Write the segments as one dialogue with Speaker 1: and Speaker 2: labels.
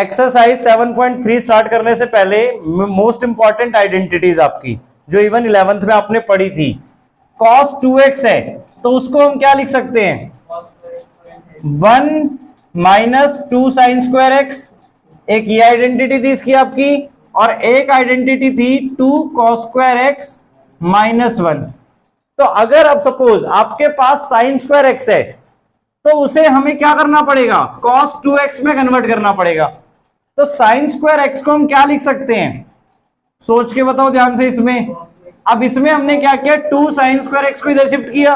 Speaker 1: Exercise 7.3 start करने से पहले मोस्ट इंपॉर्टेंट आइडेंटिटीज आपकी जो इवन 11th में आपने पढ़ी थी, cos 2x है तो उसको हम क्या लिख सकते हैं, 1 माइनस 2 साइन स्क्वायर एक्स, एक ये आइडेंटिटी थी इसकी आपकी, और एक आइडेंटिटी थी 2 cos स्क्वायर एक्स माइनस 1। तो अगर अब सपोज आपके पास साइन स्क्वायर एक्स है तो उसे हमें क्या करना पड़ेगा, cos 2x में कन्वर्ट करना पड़ेगा। तो साइन स्क्वायर एक्स को हम क्या लिख सकते हैं, सोच के बताओ ध्यान से इसमें। अब इसमें हमने क्या किया, 2 साइन स्क्वायर एक्स को इधर शिफ्ट किया,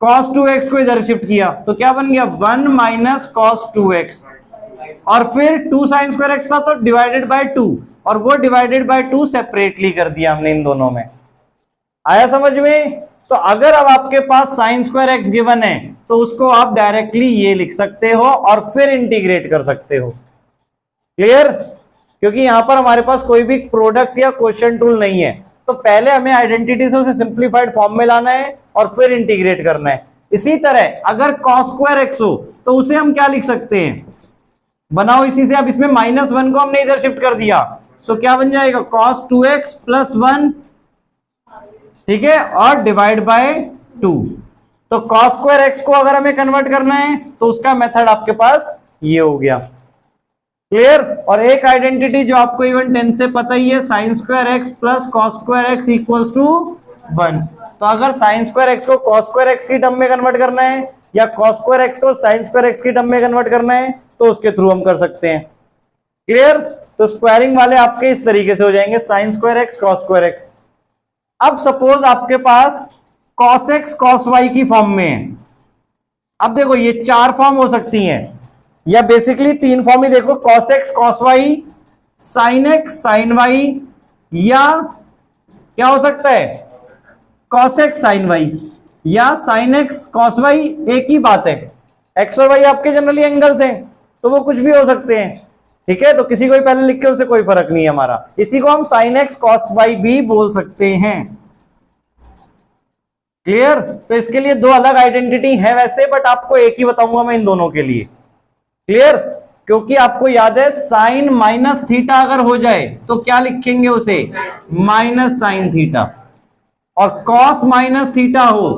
Speaker 1: cos 2x को इधर शिफ्ट किया, तो क्या बन गया 1 माइनस cos 2x, और फिर 2 साइन स्क्वायर एक्स था तो डिवाइडेड बाय 2, और वो डिवाइडेड बाय 2 सेपरेटली कर दिया हमने इन दोनों में। आया समझ में। तो अगर अब आपके पास साइन स्क्वायर एक्स गिवन है तो उसको आप डायरेक्टली ये लिख सकते हो और फिर इंटीग्रेट कर सकते हो। क्लियर, क्योंकि यहां पर हमारे पास कोई भी प्रोडक्ट या क्वेश्चन टूल नहीं है, तो पहले हमें आइडेंटिटी से उसे सिंप्लीफाइड फॉर्म में लाना है और फिर इंटीग्रेट करना है। इसी तरह अगर cos स्क्वायर एक्स हो तो उसे हम क्या लिख सकते हैं, बनाओ इसी से। अब इसमें -1 को हमने इधर शिफ्ट कर दिया, सो क्या बन जाएगा cos 2x प्लस 1, ठीक है, और डिवाइड बाय 2। तो cos स्क्वायर एक्स को अगर हमें कन्वर्ट करना है तो उसका मेथड आपके पास ये हो गया। क्लियर। और एक आइडेंटिटी जो आपको इवन 10 से पता ही है, sine square x plus cos square x equals two 1। तो अगर साइन स्क्वायर एक्स को cos स्क्वायर एक्स की टर्म में कन्वर्ट करना है या cos स्क्वायर एक्स को साइन स्क्वायर एक्स की टर्म में कन्वर्ट करना है तो उसके थ्रू हम कर सकते हैं। क्लियर। तो स्क्वायरिंग वाले आपके इस तरीके से हो जाएंगे, sign square x cos square x. अब सपोज आपके पास cos x cos y की फॉर्म में है। अब देखो ये 4 फॉर्म हो सकती हैं, या बेसिकली 3 फॉर्म ही देखो, cos x cos y, sin x sin y, या क्या हो सकता है cos x sin y या sin x cos y। एक ही बात है, x और y आपके जनरली एंगल्स हैं तो वो कुछ भी हो सकते हैं, ठीक है। तो किसी को भी पहले लिख के उससे कोई फर्क नहीं है हमारा। इसी को हम sin x cos y भी बोल सकते हैं। क्लियर। तो इसके लिए 2 अलग आइडेंटिटी है वैसे, बट आपको एक ही बताऊंगा मैं इन दोनों के लिए। क्लियर, क्योंकि आपको याद है साइन माइनस थीटा अगर हो जाए तो क्या लिखेंगे उसे, माइनस साइन थीटा, और कॉस माइनस थीटा हो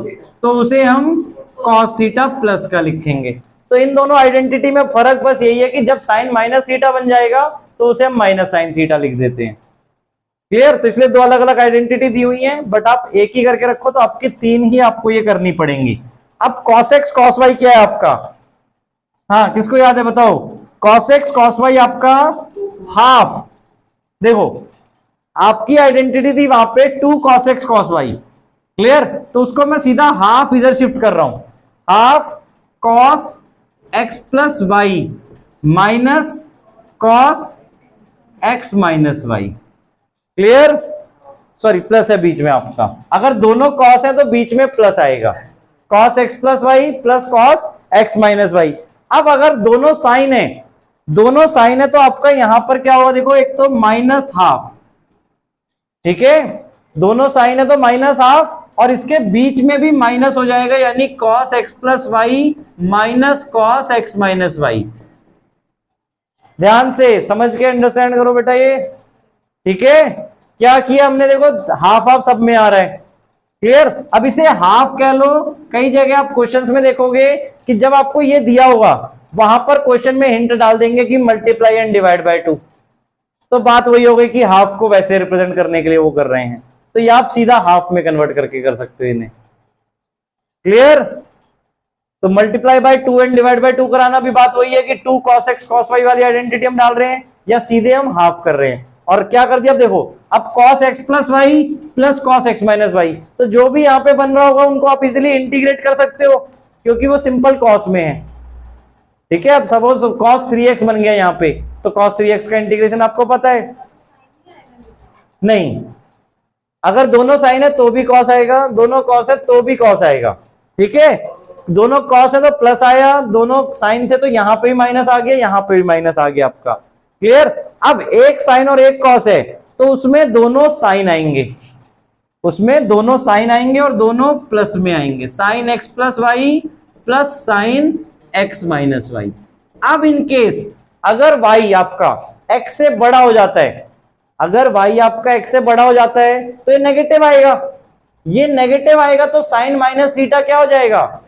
Speaker 1: तो उसे हम कॉस थीटा प्लस का लिखेंगे। तो इन दोनों आइडेंटिटी में फर्क बस यही है कि जब साइन माइनस थीटा बन जाएगा तो उसे हम माइनस साइन थीटा लिख देते हैं। क्लियर। तो इसलिए 2 अलग अलग आइडेंटिटी दी हुई हैं, बट आप एक ही करके रखो तो आपकी 3 ही आपको ये करनी पड़ेंगी। अब cos x cos y क्या है आपका, हाँ किसको याद है बताओ, cos x cos y आपका हाफ। देखो आपकी आइडेंटिटी थी वहां पे 2 cos x cos y। Clear. तो उसको मैं सीधा हाफ इधर शिफ्ट कर रहा हूं, half cos x plus y minus cos x minus y. Clear. Sorry plus है बीच में आपका, अगर दोनों cos है तो बीच में प्लस आएगा, cos x plus y plus cos x minus y. अब अगर दोनों साइन है, दोनों साइन है तो आपका यहां पर क्या होगा, देखो एक तो माइनस हाफ, ठीक है, दोनों साइन है तो माइनस हाफ, और इसके बीच में भी माइनस हो जाएगा, यानी cos x plus y minus cos x minus y. ध्यान से समझ के अंडरस्टैंड करो बेटा ये, ठीक है। क्या किया हमने, देखो हाफ हाफ सब में आ रहा है। क्लियर। अब इसे हाफ कह लो, कई जगह आप क्वेश्चंस में देखोगे कि जब आपको ये दिया होगा वहां पर क्वेश्चन में हिंट डाल देंगे कि मल्टीप्लाई एंड डिवाइड बाय 2, तो बात वही हो गई कि हाफ को वैसे रिप्रेजेंट करने के लिए वो कर रहे हैं, तो ये आप सीधा हाफ में कन्वर्ट करके कर सकते हो इन्हें। क्लियर। तो multiply by 2 and divide by 2 कराना भी बात वही है कि 2 cos x cos y वाली आइडेंटिटी हम डाल रहे हैं या सीधे हम हाफ कर रहे हैं। और क्या कर दिया, अब देखो अब cos x plus y plus cos x minus y, तो जो भी यहां पे बन रहा होगा उनको आप इजीली इंटीग्रेट कर सकते हो क्योंकि वो सिंपल cos में है, ठीक है। अब सपोज cos 3x बन गया यहां पे, तो cos 3x का इंटीग्रेशन आपको पता है, नहीं अगर दोनों साइन है तो भी cos आएगा, दोनों cos है तो भी cos आएगा, ठीक है। दोनों cos है तो प्लस आया, दोनों साइन थे तो यहां पे भी माइनस आ गया, यहां पे भी माइनस आ गया आपका। क्लियर। अब एक साइन और एक cos है तो उसमें दोनों साइन आएंगे, उसमें दोनों साइन आएंगे और दोनों प्लस में आएंगे, sine x plus y plus sine x minus y. अब इन केस अगर y आपका x से बड़ा हो जाता है, अगर y आपका x से बड़ा हो जाता है तो ये नेगेटिव आएगा, ये नेगेटिव आएगा तो साइन माइनस थीटा क्या हो जाएगा,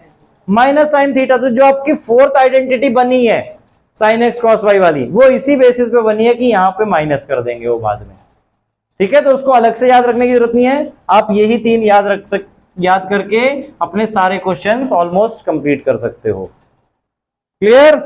Speaker 1: माइनस साइन थीटा। तो जो आपकी फोर्थ आइडेंटिटी बनी है साइन एक्स कॉस वाई वाली, वो इसी बेसिस पे बनी है कि यहां पे माइनस कर देंगे वो बाद में, ठीक है। तो उसको अलग से याद रखने की जरूरत नहीं है, आप यही 3 याद करके अपने सारे क्वेश्चंस ऑलमोस्ट कंप्लीट कर सकते हो। क्लियर?